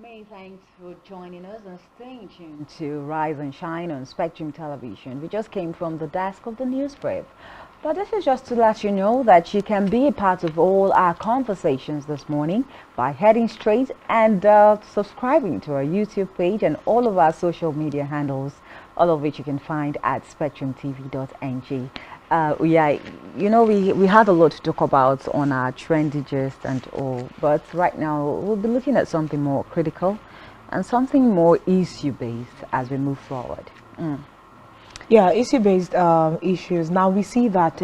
Many thanks for joining us and staying tuned to Rise and Shine on Spectrum Television. We just came from the desk of the news brief. But this is just to let you know that you can be a part of all our conversations this morning by heading straight and subscribing to our YouTube page and all of our social media handles, all of which you can find at SpectrumTv.ng. Yeah, we had a lot to talk about on our trendy gist and all, but right now we'll be looking at something more critical and something more issue-based as we move forward. Yeah, issue-based issues. Now we see that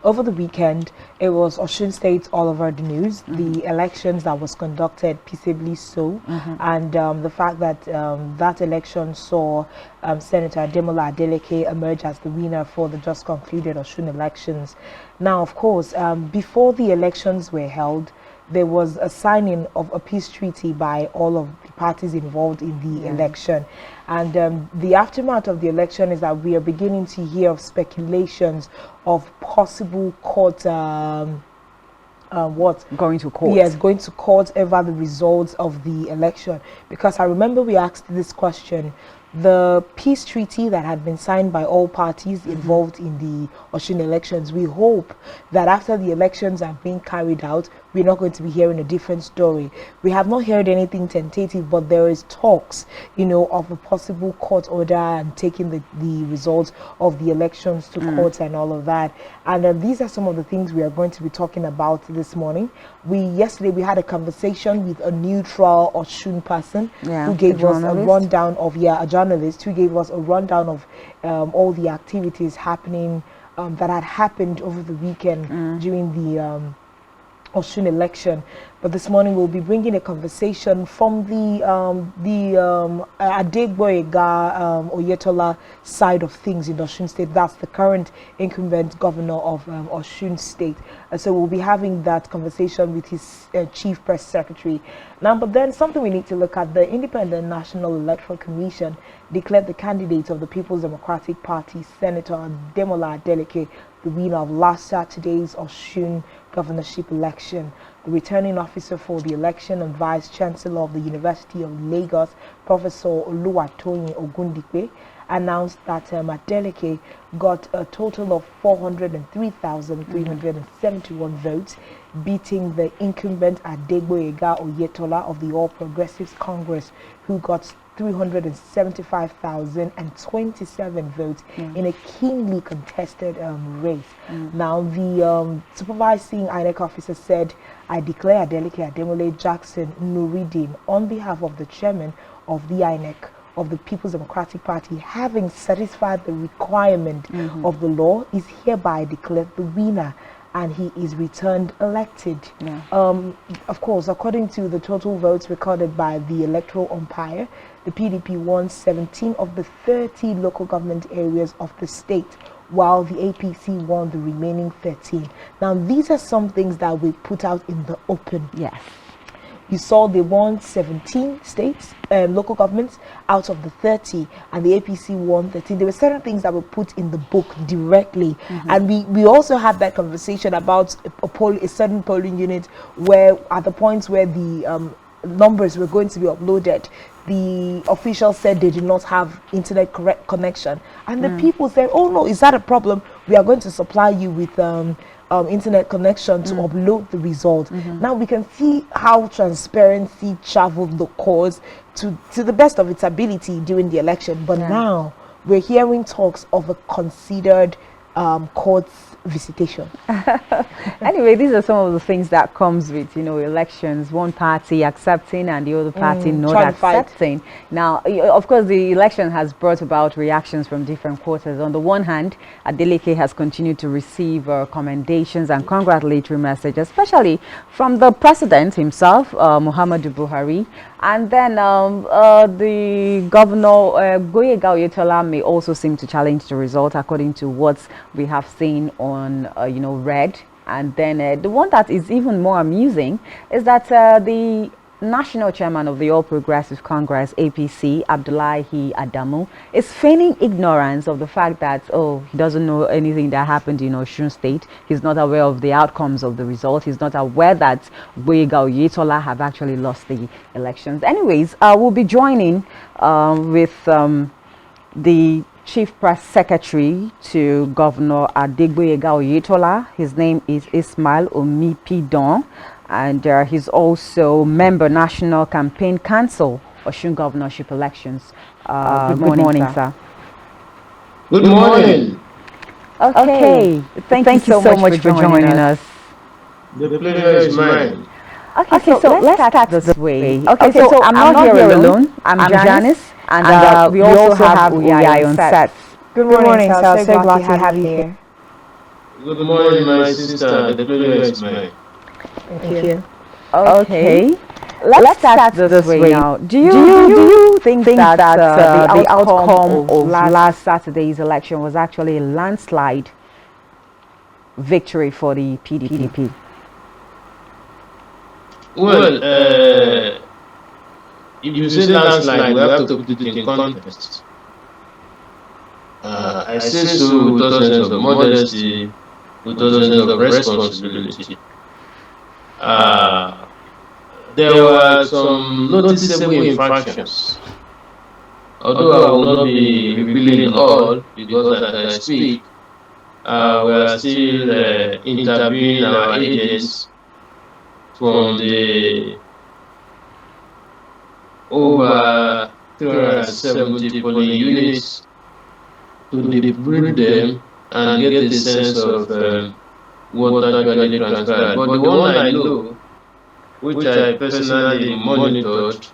over the weekend, it was Osun State all over the news. The elections that was conducted peaceably so, and the fact that that election saw Senator Ademola Adeleke emerge as the winner for the just concluded Osun elections. Now, of course, before the elections were held, there was a signing of a peace treaty by all of the parties involved in the election. And the aftermath of the election is that we are beginning to hear of speculations of possible court Going to court. Yes, going to court over the results of the election. Because I remember we asked this question. The peace treaty that had been signed by all parties involved in the Osun elections, we hope that after the elections are being carried out, we're not going to be hearing a different story. We have not heard anything tentative, but there is talks, of a possible court order and taking the results of the elections to court and all of that. And these are some of the things we are going to be talking about this morning. Yesterday we had a conversation with a neutral Osun person who gave us a rundown of a journalist who gave us a rundown of all the activities happening that had happened over the weekend during the Osun election. But this morning we'll be bringing a conversation from the Adegboyega Oyetola side of things in Osun State. That's the current incumbent governor of Osun State. So we'll be having that conversation with his chief press secretary. Now, but then something we need to look at: the Independent National Electoral Commission declared the candidate of the People's Democratic Party, Senator Ademola Adeleke, the winner of last Saturday's Osun governorship election. The returning officer for the election and vice chancellor of the University of Lagos, Professor Oluwatoyin Ogundipe, announced that Adeleke got a total of 403,371 votes, beating the incumbent Adegboyega Oyetola of the All Progressives Congress, who got 375,027 votes in a keenly contested race. Now, the supervising INEC officer said, "I declare Adeleke Ademole Jackson Nuruddin on behalf of the chairman of the INEC of the People's Democratic Party, having satisfied the requirement of the law, is hereby declared the winner, and he is returned elected." Of course, according to the total votes recorded by the electoral umpire, the PDP won 17 of the 30 local government areas of the state, while the APC won the remaining 13. Now, these are some things that we put out in the open. Yes. You saw they won 17 states, local governments out of the 30, and the APC won 13. There were certain things that were put in the book directly. And we also had that conversation about a certain polling unit where at the points where the numbers were going to be uploaded, the officials said they did not have internet connection. And the people said, "Oh no, is that a problem? We are going to supply you with internet connection to upload the result." Now we can see how transparency traveled the cause to the best of its ability during the election. But now we're hearing talks of a considered court's visitation. Anyway, these are some of the things that comes with elections: one party accepting and the other party not accepting. Now, of course, the election has brought about reactions from different quarters. On the one hand, Adeleke has continued to receive commendations and congratulatory messages, especially from the president himself, Muhammadu Buhari. And then the governor, Boyega Oyetola, may also seem to challenge the result, according to what we have seen on Red. And then the one that is even more amusing is that the National Chairman of the All Progressive Congress, APC, Abdullahi Adamu, is feigning ignorance of the fact that, oh, he doesn't know anything that happened in OSUN State. He's not aware of the outcomes of the result. He's not aware that Boyega Oyetola have actually lost the elections. Anyways, we'll be joining with the Chief Press Secretary to Governor Adegboyega Oyetola. His name is Ismail Omipidon, and he's also member National Campaign Council Osun Governorship Elections. Good morning, sir. Good morning. Okay. Thank you so much for joining us. The pleasure is mine. Okay, so let's start this way. Okay, so I'm not here alone. I'm Janice, and we also have Uyai on set. Good morning, sir. So glad to have you here. Good morning, my sister. The pleasure is mine. Thank you. Okay, let's start this way now. Do you think that the outcome of last Saturday's election was actually a landslide victory for the PDP? Well, if you say landslide, we have to put it in context. I say so with a sense of modesty, with a sense of responsibility. There were some noticeable infractions. Although I will not be revealing all, because as I speak, we are still interviewing our agents from the over 370 polling units to debrief them and get a sense of what actually transpired. But the one I know, which I personally monitored,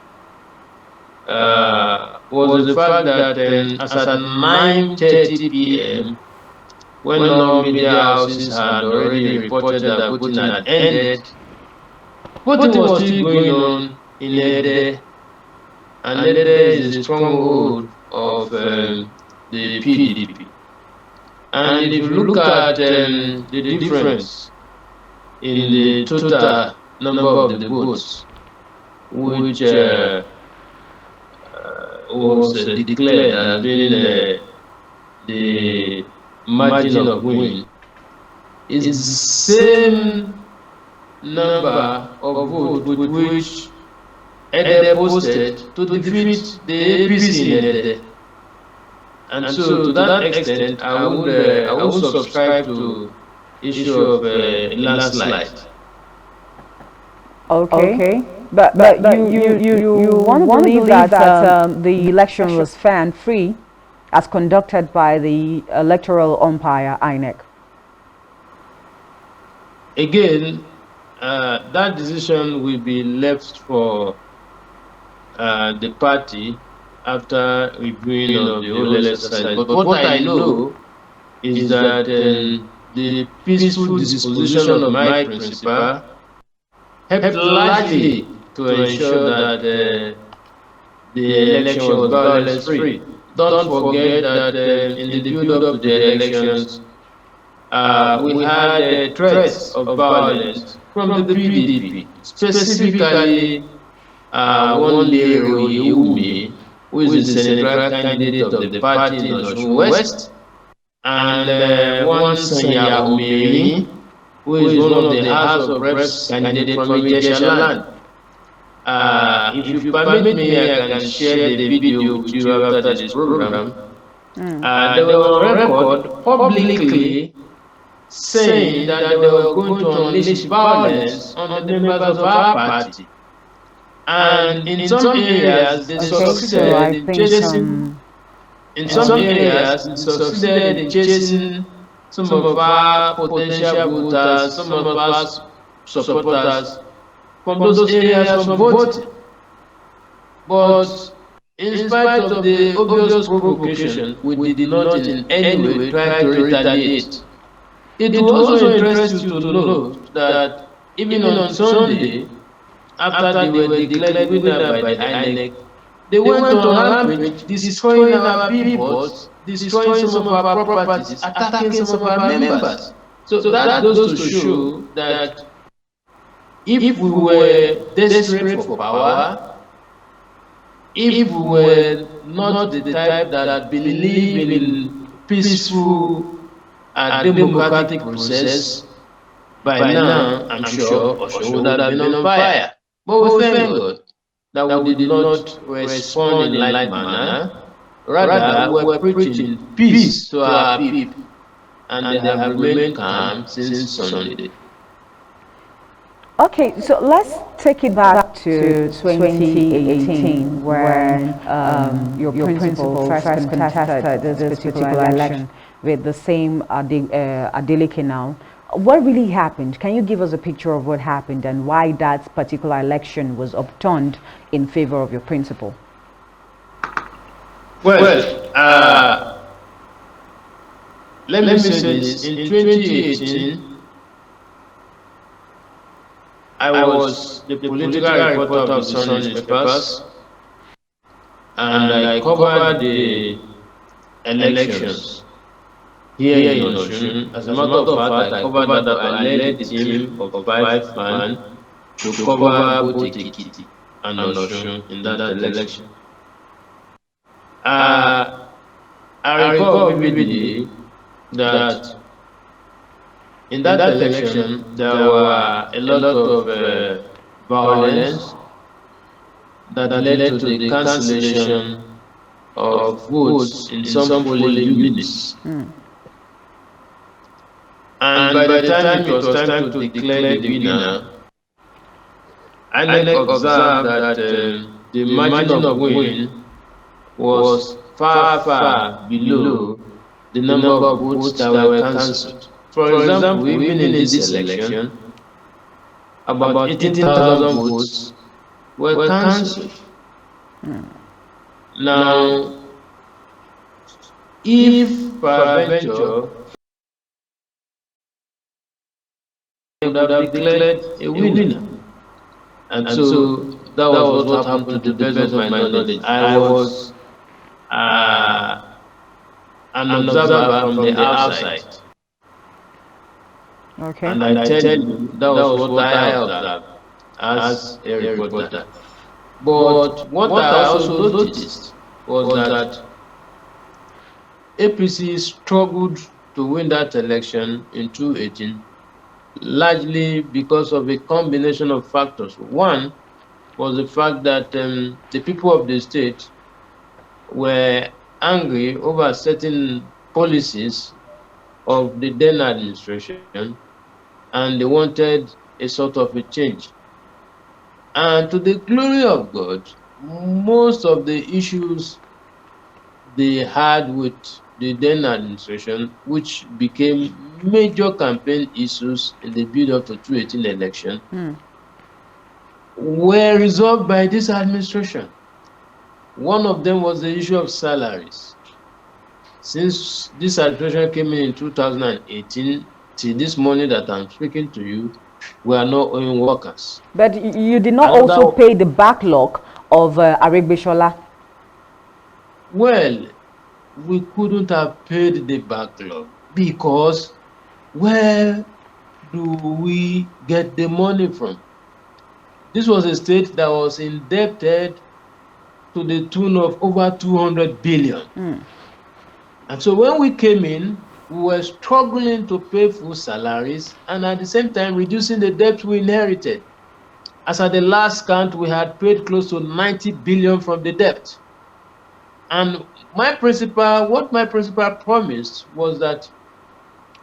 was the fact that as at 9:30 p.m., when all media houses had already reported that voting had ended, voting was still going on in Ede, and Ede is a stronghold of the PDP. And if you look at the difference in the total number of the votes, which was declared as being the margin of win, is the same number of votes with which Ede posted to defeat the APC in Ede. And so, to that extent, I would subscribe to issue of landslide. Okay. But you want to believe that the election was fair and free, as conducted by the electoral umpire INEC? Again, that decision will be left for the party after reviewing of the whole exercise. But what I know is that the peaceful disposition of my principal helped largely to ensure that the election was violence-free. Don't forget that in the build-up to the elections, we had threats of violence from the PDP, specifically one Lero Yeumi, who is the senatorial candidate of the party in Osun West, and one Sanya Omeri, who is one of the House of Reps candidate from Ijesha land. If you permit me, I can share the video with you after this program. They were on record publicly saying that they were going to unleash violence on the members of our party. And in some areas, they succeeded in chasing. In some areas, they succeeded in chasing some of our potential voters, some of our supporters from those areas from voting. But in spite of the obvious provocation, we did not in any way try to retaliate. It will also interest you to know that even on Sunday, after they were declared winner by the INEC, they went on rampage, destroying our billboards, destroying some of our properties, attacking some of our members. So that goes to show that if we were desperate for power, if we were not the type that believe in peaceful and democratic process, by now, I'm sure OSUN would have been on fire. But we thank God that we did not respond in like manner. Rather, we were preaching peace to our people, and they have remained calm since Sunday. Okay, so let's take it back to 2018 when your principal first contested this particular election with the same Adeleke now. What really happened? Can you give us a picture of what happened and why that particular election was upturned in favor of your principal? Well, let me say this. In 2018, I was the political reporter of the Sun newspapers, and I covered the elections here in OSUN. As a matter of fact, I covered that. I led the team of 5 men to cover both Ekiti and OSUN in that election. I recall vividly that in that election there were a lot of violence that led to the cancellation of votes in some polling units. And by the time it was time to declare the winner, INEC observed that the margin of win was far below the number of votes that were cancelled. For example, even in this election, about 18,000 votes were cancelled. Now, if peradventure they would have declared a winner, and so that was what happened. To the best of my knowledge, I was an observer from the outside. Okay. And I tell you, that was what I observed as a reporter. But what I also noticed was that APC struggled to win that election in 2018, largely because of a combination of factors. One was the fact that the people of the state were angry over certain policies of the then administration, and they wanted a sort of a change. And to the glory of God, most of the issues they had with the then administration, which became major campaign issues in the build-up to 2018 election, were resolved by this administration. One of them was the issue of salaries. Since this administration came in 2018, till this morning that I'm speaking to you, we are not owing workers. But you did not also pay the backlog of Aregbesola. Well, we couldn't have paid the backlog because where do we get the money from? This was a state that was indebted to the tune of over 200 billion. And so when we came in, we were struggling to pay full salaries and at the same time reducing the debt we inherited. As at the last count, we had paid close to 90 billion from the debt. And what my principal promised was that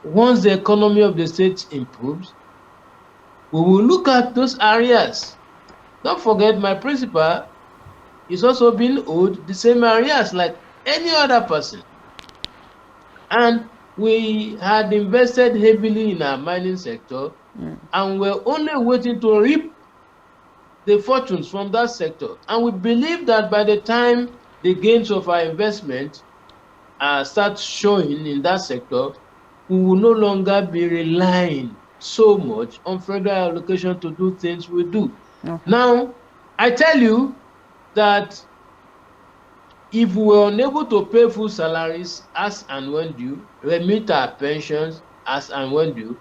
once the economy of the state improves, we will look at those areas. Don't forget, my principal is also being owed the same areas like any other person. And we had invested heavily in our mining sector, and we're only waiting to reap the fortunes from that sector. And we believe that by the time the gains of our investment start showing in that sector, we will no longer be relying so much on federal allocation to do things we do. Now, I tell you that if we were unable to pay full salaries as and when due, remit our pensions as and when due,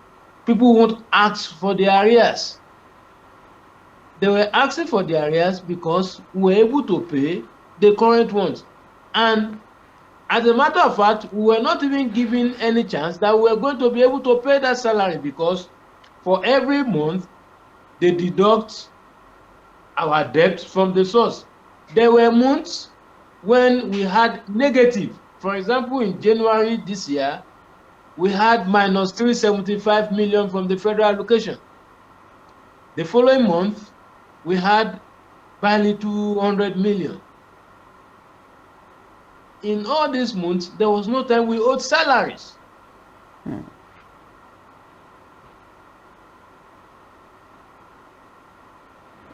people won't ask for the arrears. They were asking for the arrears because we were able to pay the current ones. And as a matter of fact, we were not even given any chance that we were going to be able to pay that salary, because for every month they deduct our debt from the source. There were months when we had negative. For example, in January this year, we had minus 375 million from the federal allocation. The following month, we had barely 200 million. In all these months, there was no time we owed salaries.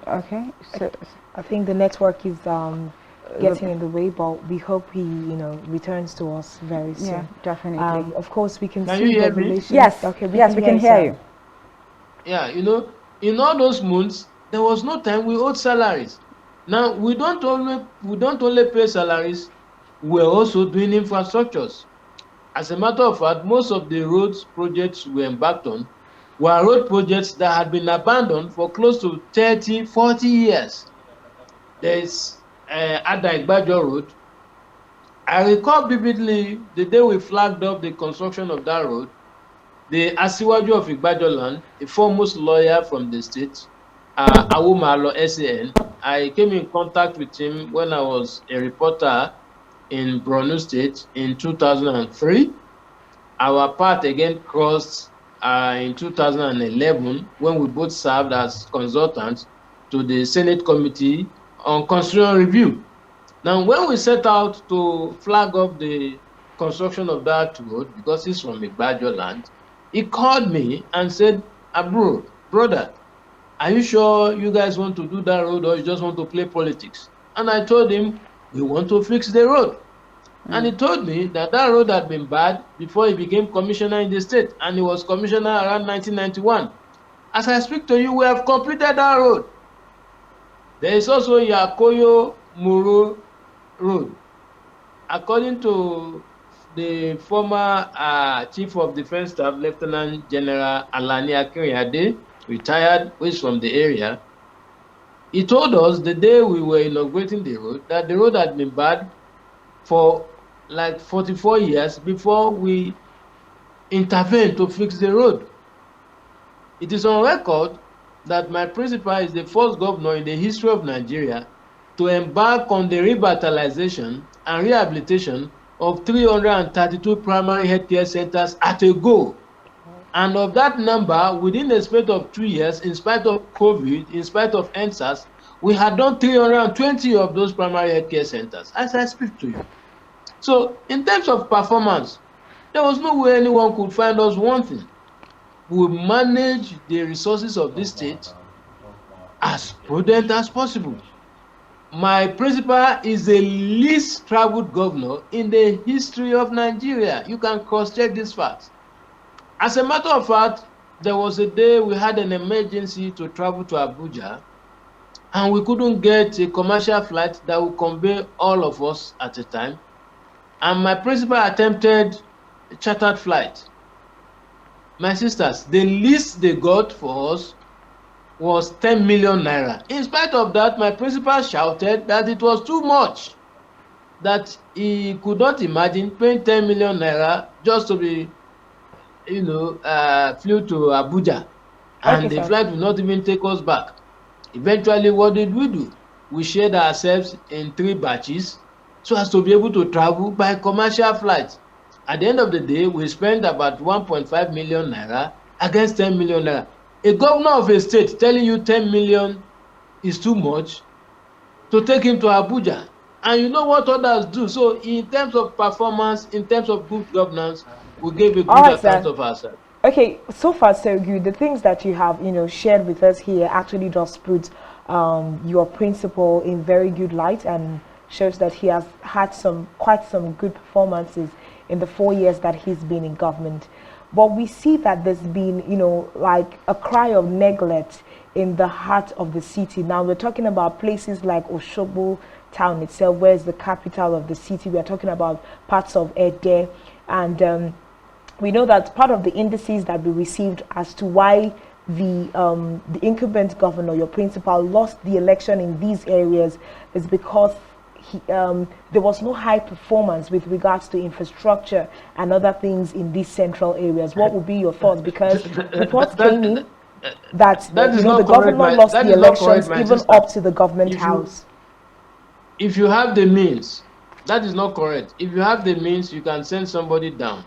Okay, so I think the network is getting in the way, but we hope he, returns to us very soon. yeah, definitely. Of course, we can Can see you hear the me? relation. Yes, Okay, yes, we can hear sir. you. Yeah, in all those months, there was no time we owed salaries. Now, we don't only pay salaries, we're also doing infrastructures. As a matter of fact, most of the roads projects we embarked on were road projects that had been abandoned for close to 30, 40 years. There's Ada-Igbajo Road. I recall vividly the day we flagged up the construction of that road. The Asiwaju of Igbajo land, a foremost lawyer from the state, Awumalo SAN, I came in contact with him when I was a reporter in Borno State in 2003. Our path again crossed in 2011 when we both served as consultants to the Senate Committee on Constitutional Review. Now, when we set out to flag up the construction of that road, because he's from Igbajo land, he called me and said, brother, are you sure you guys want to do that road, or you just want to play politics? And I told him, we want to fix the road. And he told me that that road had been bad before he became commissioner in the state, and he was commissioner around 1991. As I speak to you, we have completed that road. There is also Yakoyo Muru Road. According to the former Chief of Defense Staff, Lieutenant General Alani Akinriyade, retired, who is from the area, he told us the day we were inaugurating the road that the road had been bad for like 44 years before we intervened to fix the road. It is on record that my principal is the first governor in the history of Nigeria to embark on the revitalization and rehabilitation of 332 primary healthcare centers at a go. And of that number, within the space of 2 years, in spite of COVID, in spite of NSAS, we had done 320 of those primary healthcare centers, as I speak to you. So, in terms of performance, there was no way anyone could find us wanting. We manage the resources of this state as prudent as possible. My principal is the least traveled governor in the history of Nigeria. You can cross-check this fact. As a matter of fact, there was a day we had an emergency to travel to Abuja, and we couldn't get a commercial flight that would convey all of us at a time. And my principal attempted a chartered flight. My sisters, the least they got for us was 10 million naira. In spite of that, my principal shouted that it was too much, that he could not imagine paying 10 million naira just to be, flew to Abuja, and the flight will not even take us back. Eventually, what did we do? We shared ourselves in 3 batches so as to be able to travel by commercial flight. At the end of the day, we spent about 1.5 million naira against 10 million naira. A governor of a state telling you 10 million is too much to take him to Abuja. And you know what others do. So in terms of performance, in terms of good governance, we gave a good account of ourselves. Okay, so far so good. The things that you have, shared with us here actually does put your principal in very good light, and shows that he has had quite some good performances in the 4 years that he's been in government. But we see that there's been, like a cry of neglect in the heart of the city. Now we're talking about places like Osogbo town itself, where is the capital of the city. We are talking about parts of Ede, and we know that part of the indices that we received as to why the incumbent governor, your principal, lost the election in these areas is because there was no high performance with regards to infrastructure and other things in these central areas. What would be your thoughts? Because reports came in that the governor lost the elections even up to the government house. If you have the means, that is not correct. If you have the means, you can send somebody down.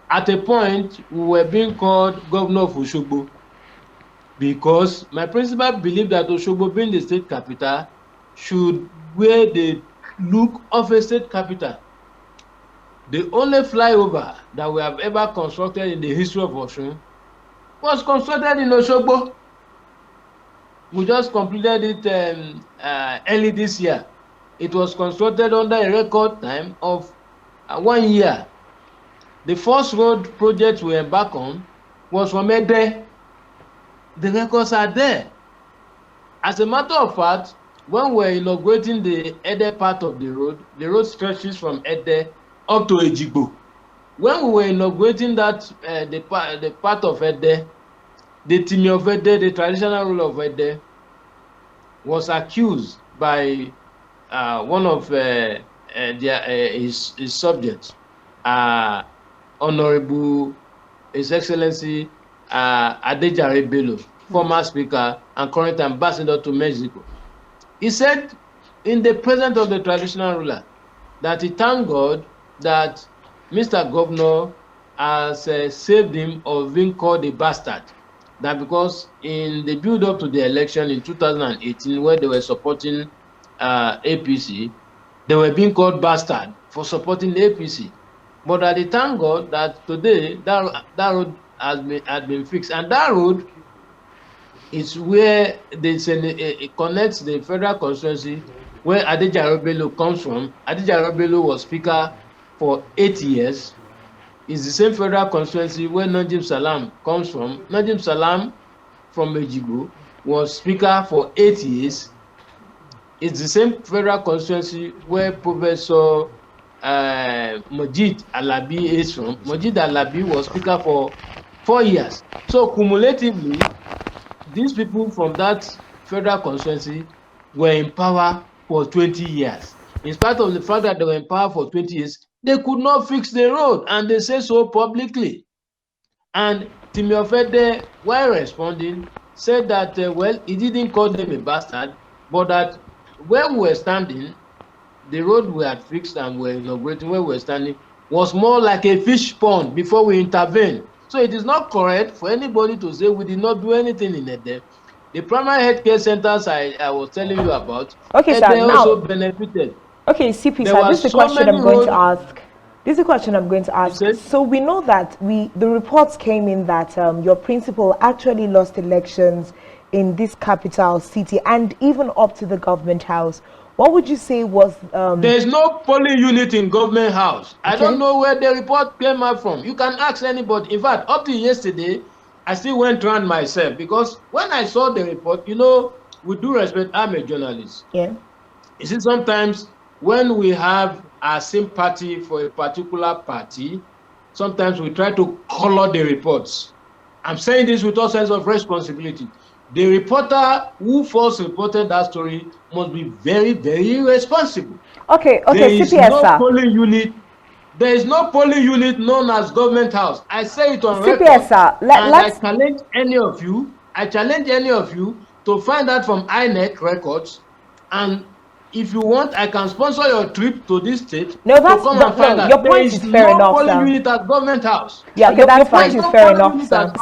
At a point, we were being called governor of Oshogbo because my principal believed that Oshogbo, being the state capital, should wear the look of a state capital. The only flyover that we have ever constructed in the history of Osun was constructed in Oshogbo. We just completed it early this year. It was constructed under a record time of 1 year. The first road project we embarked on was from Ede. The records are there. As a matter of fact, when we're inaugurating the Ede part of the road stretches from Ede up to Ejigbo. When we were inaugurating that, the part of Ede, the Timi of Ede, the traditional ruler of Ede, was accused by one of his subjects, Honorable His Excellency Adejare Bello, former speaker and current ambassador to Mexico. He said in the presence of the traditional ruler that he thanked God that Mr. Governor has saved him of being called a bastard. That because in the build-up to the election in 2018, where they were supporting APC, they were being called bastard for supporting the APC. But I thank God that today that road has been fixed, and that road is where it connects the federal constituency where Adejare Bello comes from. Adejare Bello was speaker for 8 years. It's the same federal constituency where Najib Salam comes from. Najib Salam from Ejigbo was speaker for 8 years. It's the same federal constituency where Professor Majid Alabi is from. Majid Alabi was speaker for 4 years. So cumulatively, these people from that federal constituency were in power for 20 years. In spite of the fact that they were in power for 20 years, they could not fix the road, and they say so publicly. And Timi of Ede, while responding, said that, well, he didn't call them a bastard, but that where we were standing, the road we had fixed and we were inaugurating, where we were standing, was more like a fish pond before we intervened. So it is not correct for anybody to say we did not do anything in Ede. The primary healthcare centers I was telling you about, okay, Ede also benefited. Okay, CP, sir, this is the question I'm going to ask. This is the question I'm going to ask. So we know that the reports came in that your principal actually lost elections in this capital city and even up to the government house. What would you say was... There is no polling unit in government house. Okay. I don't know where the report came out from. You can ask anybody. In fact, up to yesterday, I still went around myself because when I saw the report, with due respect, I'm a journalist. Yeah. You see, sometimes when we have our sympathy for a particular party, sometimes we try to color the reports. I'm saying this with all sense of responsibility. The reporter who first reported that story must be very, very responsible. Okay, there is CPS, no polling unit. There is no polling unit known as government house. I say it on CPS, record. Sir. I challenge any of you. I challenge any of you to find out from INEC records, and if you want, I can sponsor your trip to this state. No, that's to come and find out. Your point is fair enough, sir. There is no polling unit at government house. Yeah, okay, that point is fair enough, sir.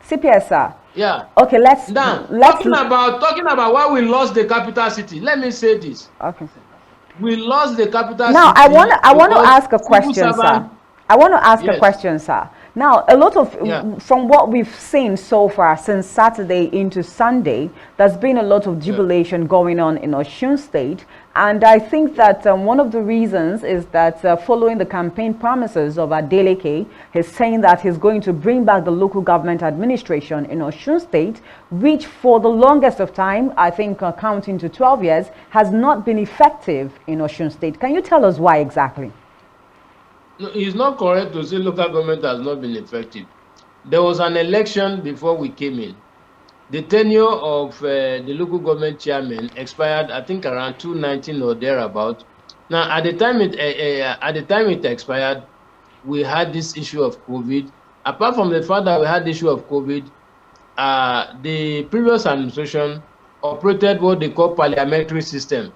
CPS, sir. Yeah. Okay, let's talking about why we lost the capital city. Let me say this. Okay. We lost the capital city. Now, I want to ask a question, sir. I want to ask a question, sir. Now, a lot of, from what we've seen so far since Saturday into Sunday, there's been a lot of jubilation going on in Osun State. And I think that one of the reasons is that following the campaign promises of Adeleke, he's saying that he's going to bring back the local government administration in Osun State, which for the longest of time, I think counting to 12 years, has not been effective in Osun State. Can you tell us why exactly? No, it's not correct to say local government has not been effective. there was an election before we came in. The tenure of the local government chairman expired, I think, around 2019 or thereabout. Now, at the time it expired, we had this issue of COVID. Apart from the fact that we had the issue of COVID, the previous administration operated what they call parliamentary system,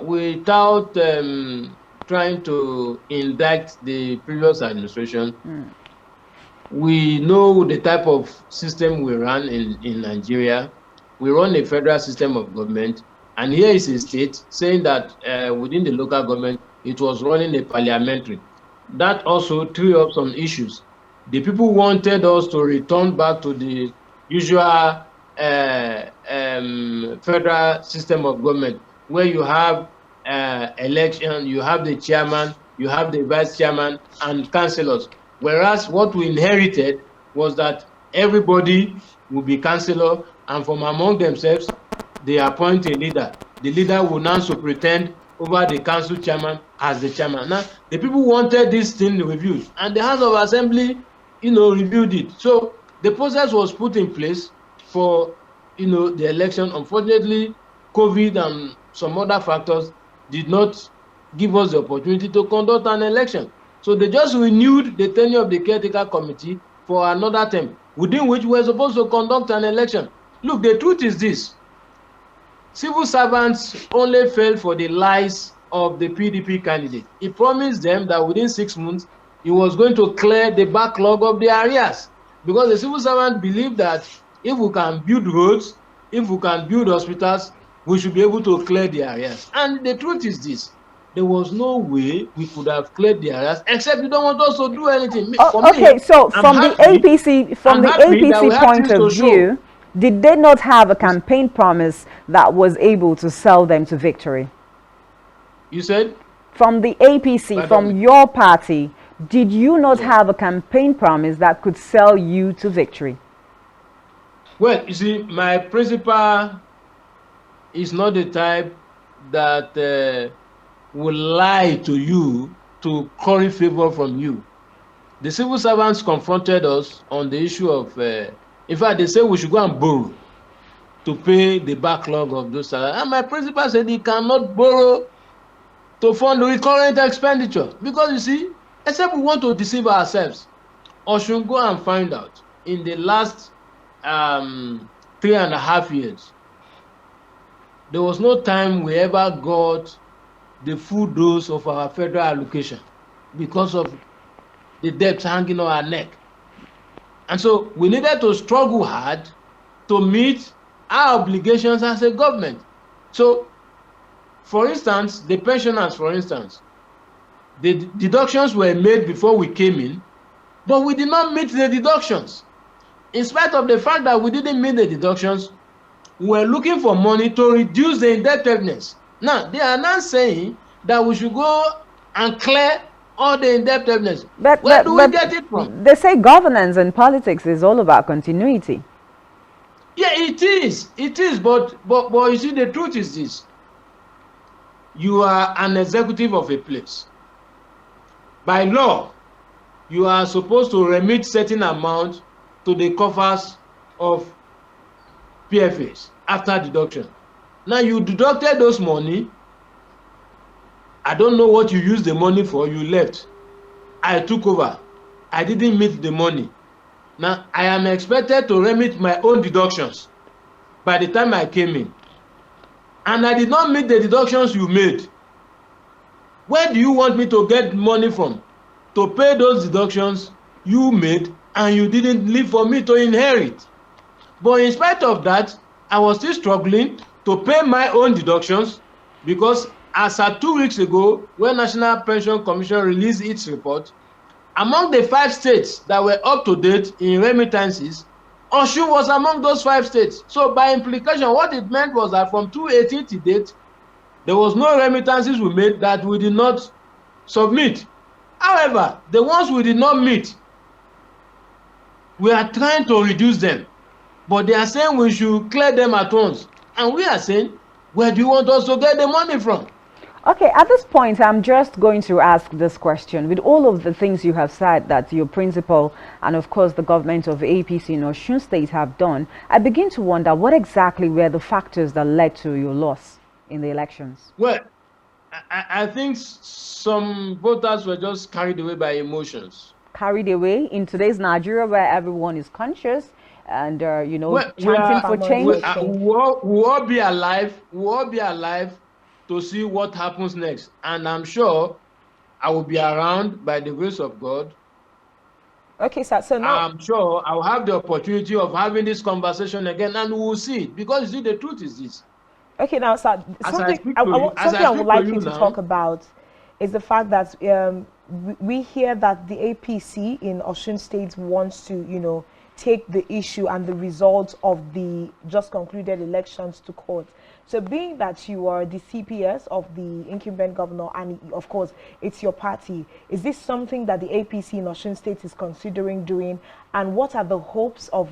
without trying to indict the previous administration. We know the type of system we run in Nigeria. We run a federal system of government, and here is a state saying that within the local government, it was running a parliamentary. That also threw up some issues. The people wanted us to return back to the usual federal system of government, where you have election, you have the chairman, you have the vice chairman, and councillors. Whereas what we inherited was that everybody will be councillor, and from among themselves, they appoint a leader. The leader will now superintend over the council chairman as the chairman. Now, the people wanted this thing reviewed, and the House of Assembly, reviewed it. So the process was put in place for, the election. Unfortunately, COVID and some other factors did not give us the opportunity to conduct an election. So they just renewed the tenure of the caretaker committee for another term, within which we were supposed to conduct an election. Look, the truth is this: civil servants only fell for the lies of the PDP candidate. He promised them that within 6 months, he was going to clear the backlog of the arrears, because the civil servant believed that if we can build roads, if we can build hospitals, we should be able to clear the arrears. And the truth is this: there was no way we could have cleared the arrears, except you don't want us to do anything. Okay, so from the APC point of view, did they not have a campaign promise that was able to sell them to victory? You said? From the APC, from your party, did you not have a campaign promise that could sell you to victory? Well, you see, my principal is not the type that will lie to you to curry favor from you. The civil servants confronted us on the issue of, in fact, they said we should go and borrow to pay the backlog of those salaries. And my principal said he cannot borrow to fund the recurrent expenditure, because you see, except we want to deceive ourselves. Or should go and find out in the last 3.5 years, there was no time we ever got the full dose of our federal allocation because of the debt hanging on our neck. And so we needed to struggle hard to meet our obligations as a government. So, for instance, the pensioners, the deductions were made before we came in, but we did not meet the deductions. In spite of the fact that we didn't meet the deductions, we were looking for money to reduce the indebtedness. Now, they are now saying that we should go and clear all the indebtedness. Where do we get it from? They say governance and politics is all about continuity. Yeah, it is. It is. But you see, the truth is this: you are an executive of a place. By law, you are supposed to remit certain amount to the coffers of PFAs after deduction. Now, you deducted those money. I don't know what you used the money for. You left. I took over. I didn't meet the money. Now, I am expected to remit my own deductions by the time I came in. And I did not meet the deductions you made. Where do you want me to get money from to pay those deductions you made and you didn't leave for me to inherit? But in spite of that, I was still struggling to pay my own deductions, because as of 2 weeks ago, when National Pension Commission released its report, among the 5 states that were up to date in remittances, OSUN was among those 5 states. So by implication, what it meant was that from 2018 to date, there was no remittances we made that we did not submit. However, the ones we did not meet, we are trying to reduce them. But they are saying we should clear them at once. And we are saying, where do you want us to get the money from? Okay, at this point, I'm just going to ask this question. With all of the things you have said that your principal and, of course, the government of APC in Osun State have done, I begin to wonder what exactly were the factors that led to your loss in the elections? Well, I think some voters were just carried away by emotions. Carried away in today's Nigeria where everyone is conscious and, Well, chanting for change? we'll all be alive. We'll all be alive to see what happens next. And I'm sure I will be around by the grace of God. Okay, sir. So now, I'm sure I'll have the opportunity of having this conversation again, and we'll see it. Because you see, the truth is this. okay, now, sir, As I speak to you, something I would like you to talk about is the fact that we hear that the APC in Osun State wants to, take the issue and the results of the just concluded elections to court. So being that you are the CPS of the incumbent governor and of course it's your party, is this something that the APC in Osun State is considering doing, and what are the hopes of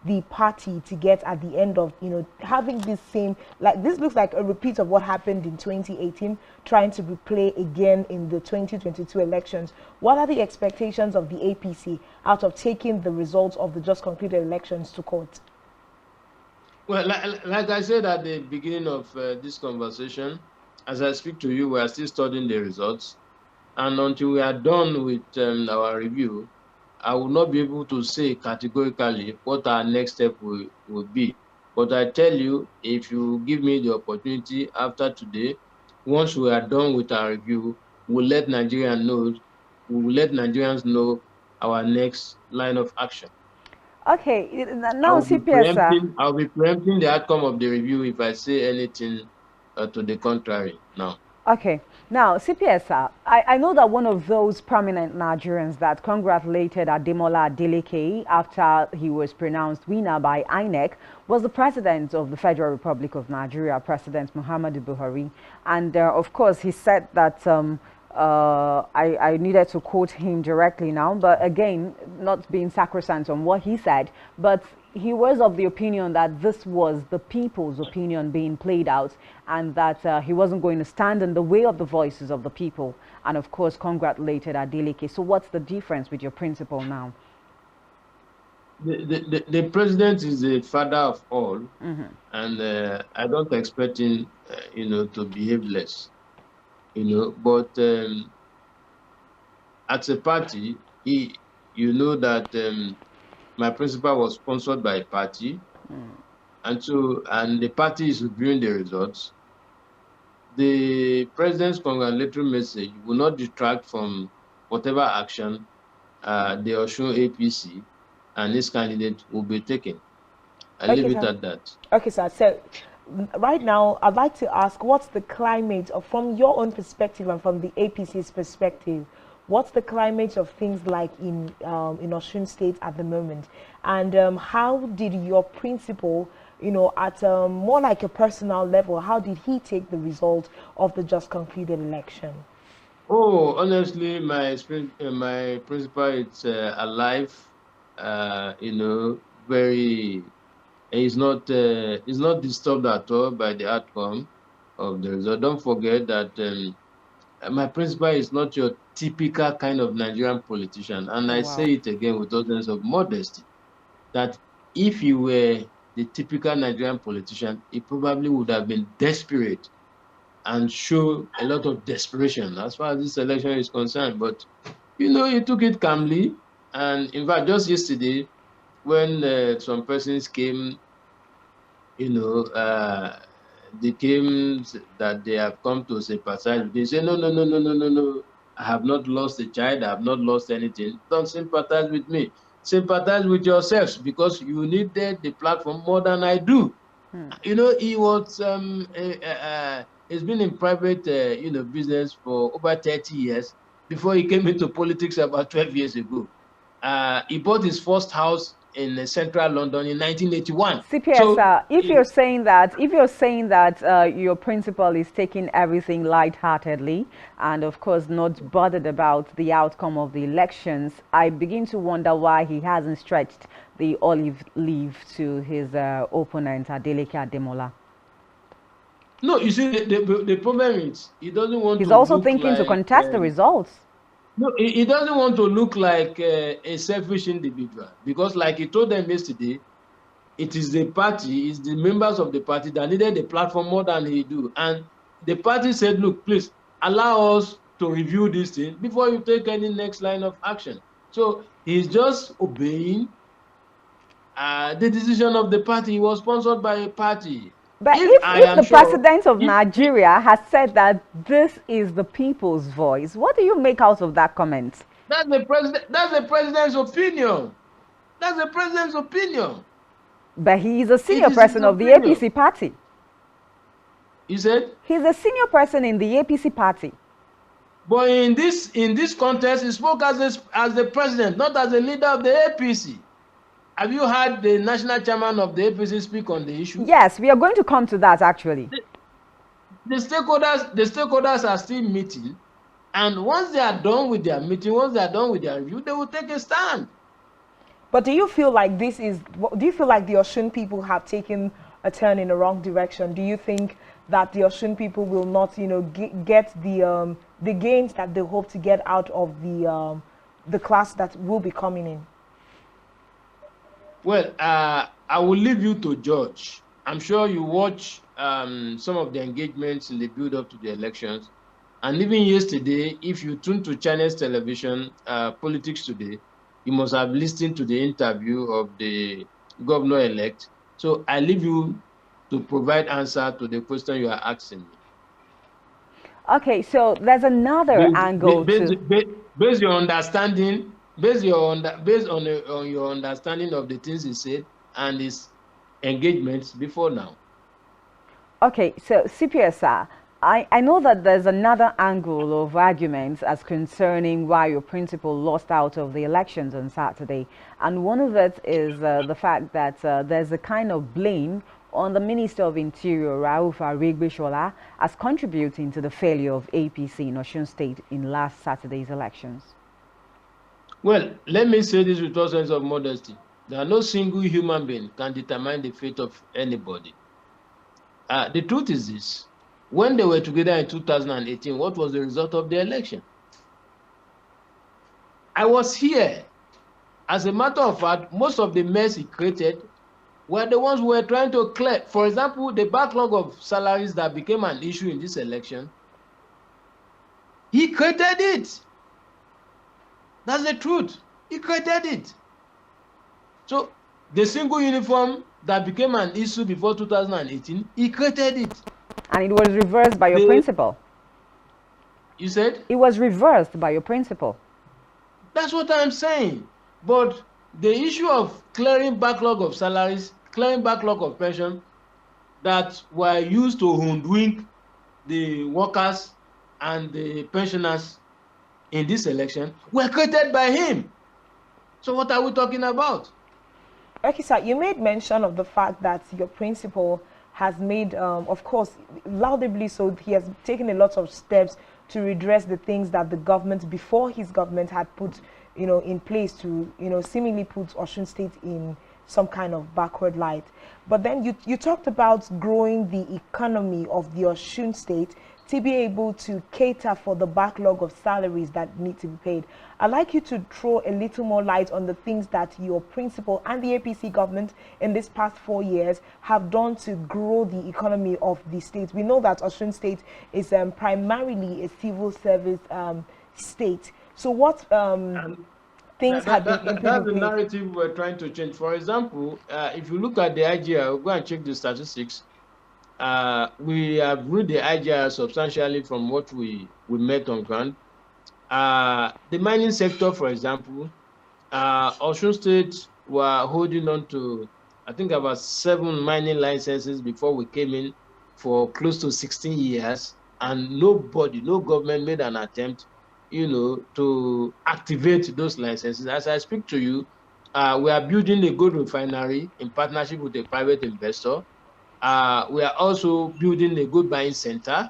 the party to get at the end of having this same, like, this looks like a repeat of what happened in 2018, trying to replay again in the 2022 elections? What are the expectations of the APC out of taking the results of the just concluded elections to court? Well, like I said at the beginning of this conversation, as I speak to you, we are still studying the results. And until we are done with our review, I will not be able to say categorically what our next step will be. But I tell you, if you give me the opportunity after today, once we are done with our review, we'll let Nigerians know our next line of action. Okay, now CPS, I'll be preempting the outcome of the review if I say anything to the contrary now. Okay, now CPS, I know that one of those prominent Nigerians that congratulated Ademola Adeleke after he was pronounced winner by INEC was the President of the Federal Republic of Nigeria, President Muhammadu Buhari. And of course, he said that I needed to quote him directly now, but again, not being sacrosanct on what he said, but he was of the opinion that this was the people's opinion being played out, and that he wasn't going to stand in the way of the voices of the people, and of course congratulated Adeleke. So what's the difference with your principle now? The president is the father of all, and I don't expect him, to behave less, But as a party, that my principal was sponsored by a party, and the party is reviewing the results. The president's congratulatory message will not detract from whatever action the Osun APC and this candidate will be taking. I'll leave it at that. Okay, sir. So right now, I'd like to ask, what's the climate from your own perspective and from the APC's perspective? What's the climate of things like in Osun State at the moment? And how did your principal, at more like a personal level, how did he take the result of the just concluded election? Oh, honestly, my principal is alive. Very. He's not disturbed at all by the outcome of the result. Don't forget that my principal is not your typical kind of Nigerian politician, and I say it again with all sense of modesty, that if he were the typical Nigerian politician, he probably would have been desperate and show a lot of desperation as far as this election is concerned. But he took it calmly, and in fact, just yesterday, when some persons came, they came that they have come to sympathize. They say, no. I have not lost a child. I have not lost anything. Don't sympathize with me. Sympathize with yourselves, because you needed the platform more than I do. He was he's been in private business for over 30 years before he came into politics about 12 years ago. He bought his first house in central London in 1981. CPS, so, if you're saying that your principal is taking everything lightheartedly and of course not bothered about the outcome of the elections, I begin to wonder why he hasn't stretched the olive leaf to his opponent Adeleke Ademola. No, you see, the problem is he doesn't want He's to also look thinking to like contest the results. no, he doesn't want to look like a selfish individual, because, like he told them yesterday, it is the party, it's the members of the party that needed the platform more than he do, and the party said, "Look, please allow us to review this thing before you take any next line of action." So he's just obeying the decision of the party. He was sponsored by a party. But If I if am the sure, president of if Nigeria has said that this is the people's voice, what do you make out of that comment? that's the president's opinion. That's the president's opinion. But he is a It senior is his person of the opinion. APC party. He said, He's a senior person in the APC party. but in this context, he spoke as the president, not as a leader of the APC. Have you heard the national chairman of the APC speak on the issue? Yes, we are going to come to that actually. The stakeholders are still meeting, and once they are done with their meeting, once they are done with their review, they will take a stand. But do you feel like this is? Do you feel like the Osun people have taken a turn in the wrong direction? Do you think that the Osun people will not, get the gains that they hope to get out of the class that will be coming in? Well, I will leave you to judge. I'm sure you watch some of the engagements in the build-up to the elections. And even yesterday, if you tune to Chinese television, Politics Today, you must have listened to the interview of the governor-elect. So I leave you to provide answer to the question you are asking me. Okay, so there's another angle to based your understanding, based on your understanding of the things he said and his engagements before now. Okay, so CPSR, I know that there's another angle of arguments as concerning why your principal lost out of the elections on Saturday. And one of it is the fact that there's a kind of blame on the Minister of Interior, Rauf Aregbesola, as contributing to the failure of APC in Osun State in last Saturday's elections. Well, let me say this with all sense of modesty. There are no single human being can determine the fate of anybody. The truth is this. When they were together in 2018, what was the result of the election? I was here. As a matter of fact, most of the mess he created were the ones who were trying to clear. For example, the backlog of salaries that became an issue in this election, he created it. That's the truth. He created it. So the single uniform that became an issue before 2018, he created it. And it was reversed by your principal. You said? It was reversed by your principal. That's what I'm saying. But the issue of clearing backlog of salaries, clearing backlog of pension that were used to hoodwink the workers and the pensioners in this election were created by him. So what are we talking about? Okay, sir, you made mention of the fact that your principal has made, of course, laudably so, he has taken a lot of steps to redress the things that the government, before his government, had put, in place to, seemingly put Osun State in some kind of backward light. But then you talked about growing the economy of the Osun State to be able to cater for the backlog of salaries that need to be paid. I'd like you to throw a little more light on the things that your principal and the APC government in this past 4 years have done to grow the economy of the state. We know that Osun State is primarily a civil service state. So what things have been implemented? That's the narrative we're trying to change. For example, if you look at the IGR, go and check the statistics. We have grew the IGR substantially from what we met on ground. The mining sector, for example, Osun State were holding on to, I think, about 7 mining licenses before we came in for close to 16 years, and no government made an attempt, to activate those licenses. As I speak to you, we are building a gold refinery in partnership with a private investor. We are also building a gold buying center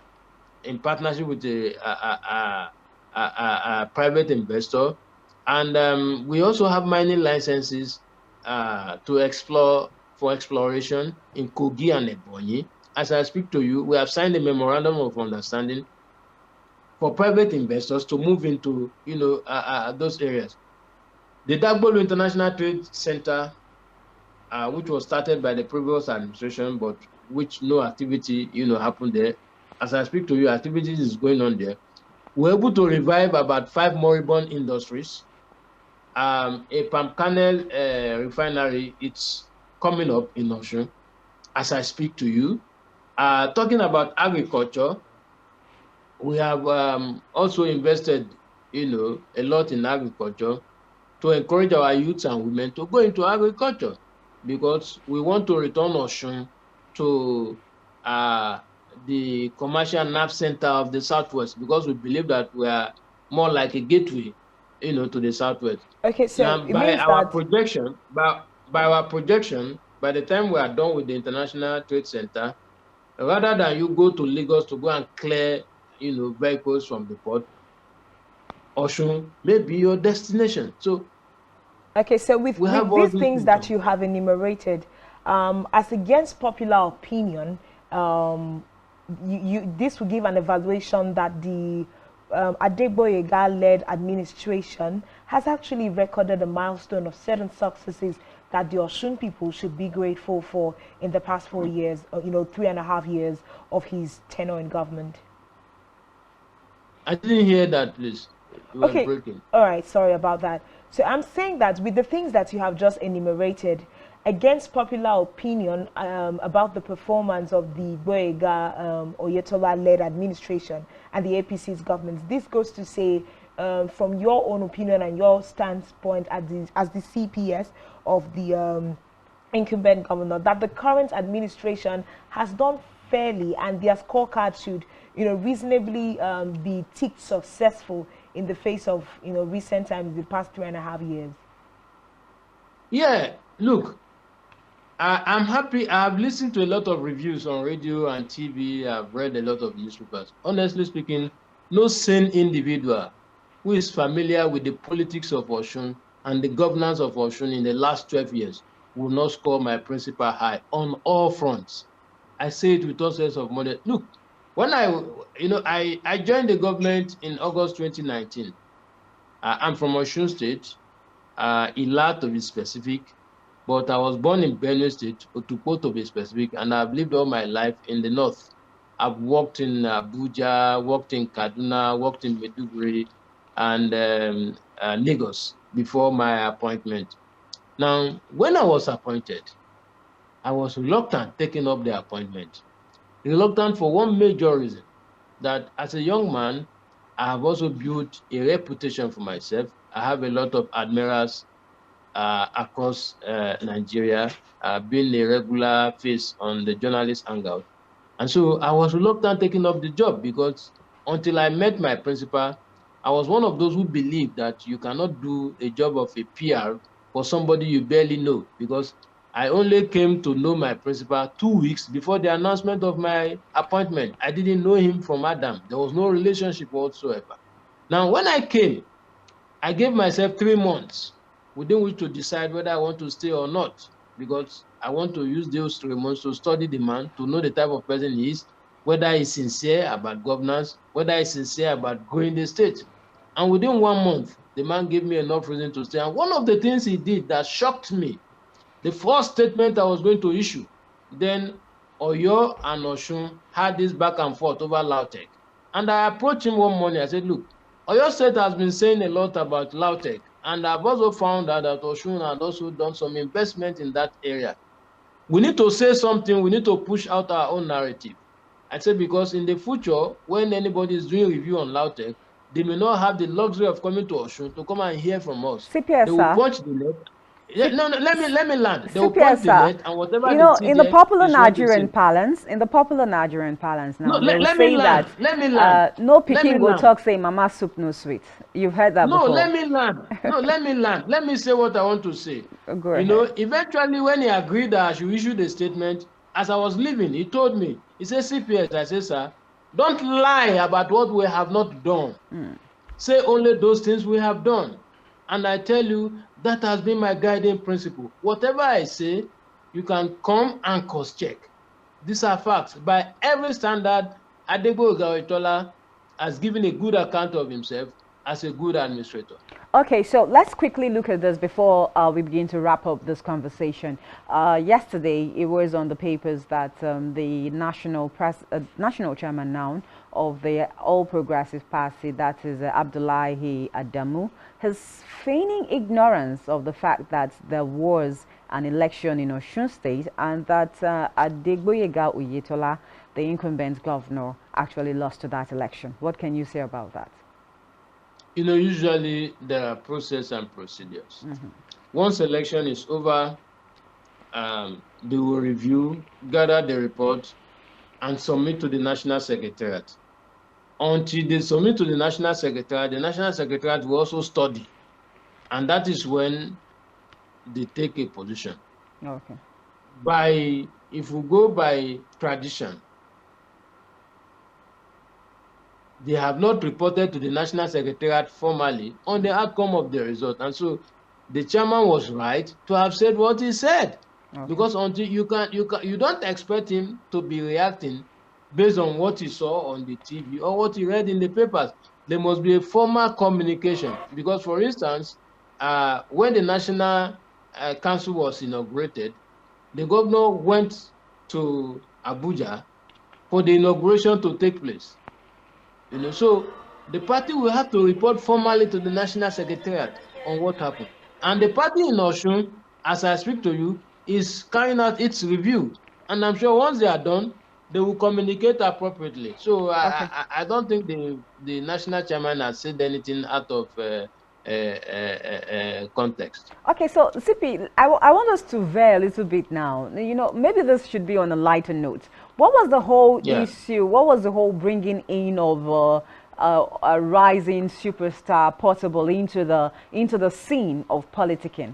in partnership with a private investor, and we also have mining licenses to explore for exploration in Kogi and Ebonyi, as I speak to you, we have signed a memorandum of understanding for private investors to move into, those areas. The Dagbolu International Trade Center, which was started by the previous administration, but which no activity, happened there. As I speak to you, activities is going on there. We're able to revive about 5 moribund industries. A palm kernel refinery, it's coming up in Osun as I speak to you. Talking about agriculture, we have also invested, a lot in agriculture to encourage our youths and women to go into agriculture, because we want to return Osun to the commercial nerve center of the Southwest, because we believe that we are more like a gateway, to the Southwest. Okay, so now, by our projection, by the time we are done with the International Trade Center, rather than you go to Lagos to go and clear, vehicles from the port, Osun may be your destination. So, okay, so with these things that you have enumerated, as against popular opinion, this will give an evaluation that the Adegboyega-led administration has actually recorded a milestone of certain successes that the Osun people should be grateful for in the past 4 years, 3.5 years of his tenure in government. I didn't hear that, please. Okay, all right, sorry about that. So I'm saying that with the things that you have just enumerated, against popular opinion about the performance of the Boyega Oyetola-led administration and the APC's government, this goes to say, from your own opinion and your standpoint as the CPS of the incumbent governor, that the current administration has done fairly and their scorecard should, reasonably be ticked successful in the face of, recent times, the past 3.5 years. Yeah, look, I'm happy. I've listened to a lot of reviews on radio and TV. I've read a lot of newspapers. Honestly speaking, no sane individual who is familiar with the politics of Osun and the governance of Osun in the last 12 years will not score my principal high on all fronts. I say it with all sense of modesty. Look, when I joined the government in August 2019. I'm from Osun State, Ila to be specific, but I was born in Benue State, Otukpo to be specific, and I've lived all my life in the north. I've worked in Abuja, worked in Kaduna, worked in Maiduguri, and Lagos before my appointment. Now, when I was appointed, I was reluctant taking up the appointment. Reluctant for one major reason, that as a young man, I have also built a reputation for myself. I have a lot of admirers across Nigeria, being a regular face on the journalist hangout. And so I was reluctant taking up the job, because until I met my principal, I was one of those who believed that you cannot do a job of a PR for somebody you barely know, because I only came to know my principal 2 weeks before the announcement of my appointment. I didn't know him from Adam. There was no relationship whatsoever. Now, when I came, I gave myself 3 months within which to decide whether I want to stay or not, because I want to use those 3 months to study the man, to know the type of person he is, whether he's sincere about governance, whether he's sincere about growing the state. And within 1 month, the man gave me enough reason to stay. And one of the things he did that shocked me, the first statement I was going to issue, then Oyo and Osun had this back and forth over Lautech. And I approached him one morning. I said, look, Oyo State has been saying a lot about Lautech, and I've also found out that Osun had also done some investment in that area. We need to say something. We need to push out our own narrative. I said, because in the future, when anybody is doing review on Lautech, they may not have the luxury of coming to Osun to come and hear from us. CPS, they will punch the net. No, let me land. They will CPS, punch the net, and whatever in the popular Nigerian parlance, now, no, they will let say me land. that Let me land. no picking will talk, say mama soup no sweet. You've heard that before. No, let me land. No, let me land. Let me say what I want to say. Go ahead. Eventually, when he agreed that I should issue the statement, as I was leaving, he told me, he said, CPS, I said, sir, don't lie about what we have not done. Say only those things we have done. And I tell you, that has been my guiding principle. Whatever I say, you can come and cross-check. These are facts. By every standard, Adegboyega Oyetola has given a good account of himself as a good administrator. Okay, so let's quickly look at this before we begin to wrap up this conversation. Yesterday, it was on the papers that the national chairman now of the All Progressive Party, that is Abdullahi Adamu, is feigning ignorance of the fact that there was an election in Osun State and that Adegboyega Oyetola, the incumbent governor, actually lost to that election. What can you say about that? You know, usually there are process and procedures. Once election is over, they will review, gather the report, and submit to the National Secretariat. Until they submit to the National Secretariat will also study. And that is when they take a position. Okay. If we go by tradition, they have not reported to the National Secretariat formally on the outcome of the result. And so the chairman was right to have said what he said. Okay. Because until you don't expect him to be reacting based on what he saw on the TV or what he read in the papers. There must be a formal communication. Because, for instance, when the National Council was inaugurated, the governor went to Abuja for the inauguration to take place. You know, so the party will have to report formally to the National Secretariat on what happened. And the party in Osun, as I speak to you, is carrying out its review. And I'm sure once they are done, they will communicate appropriately. So okay. I don't think the national chairman has said anything out of context. Okay, so CP, I want us to veer a little bit now. You know, maybe this should be on a lighter note. What was the whole issue? What was the whole bringing in of a rising superstar Portable into the scene of politicking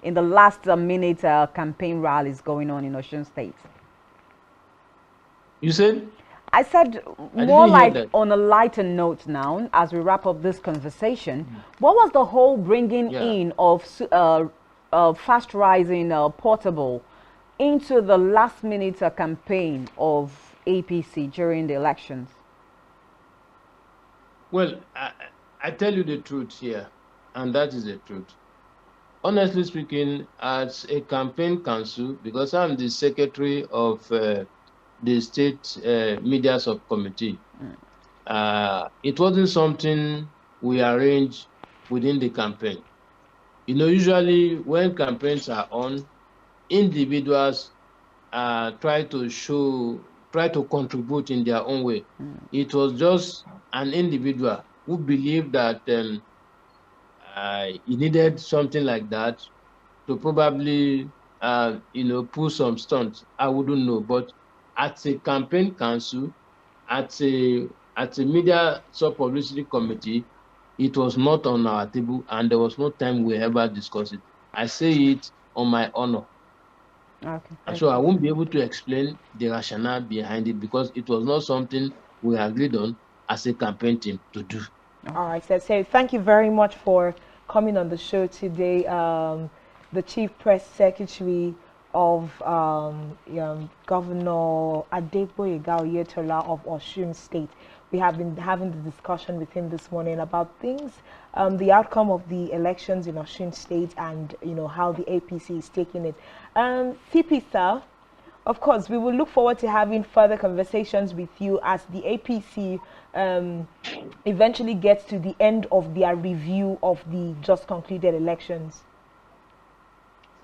in the last minute campaign rallies going on in Osun State? You said? I said more like on a lighter note now, as we wrap up this conversation. What was the whole bringing in of fast rising Portable into the last minute campaign of APC during the elections? Well, I tell you the truth here, and that is the truth. Honestly speaking, as a campaign council, because I'm the secretary of the state media subcommittee, it wasn't something we arranged within the campaign. You know, usually when campaigns are on, individuals try to contribute in their own way. It was just an individual who believed that he needed something like that to probably, you know, pull some stunts. I wouldn't know, but at a campaign council, at a media sub-publicity committee, it was not on our table, and there was no time we ever discussed it. I say it on my honor. Okay. And so I won't be able to explain the rationale behind it because it was not something we agreed on as a campaign team to do. All right, so thank you very much for coming on the show today. The Chief Press Secretary of Governor Adegboyega Oyetola of Osun State. We have been having the discussion with him this morning about things, the outcome of the elections in Osun State, and you know how the APC is taking it. CP sir, of course, we will look forward to having further conversations with you as the APC eventually gets to the end of their review of the just concluded elections.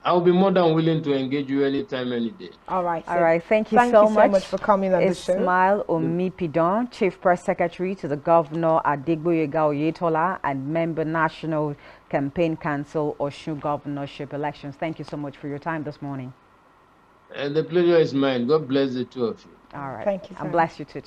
I'll be more than willing to engage you anytime, any day. All right. All right. Thank you so much for coming on the show. Ismail Omipidon, Chief Press Secretary to the Governor Adegboyega Oyetola and Member National Campaign Council Osun Governorship Elections. Thank you so much for your time this morning. And the pleasure is mine. God bless the two of you. All right. Thank you, sir. And bless you too.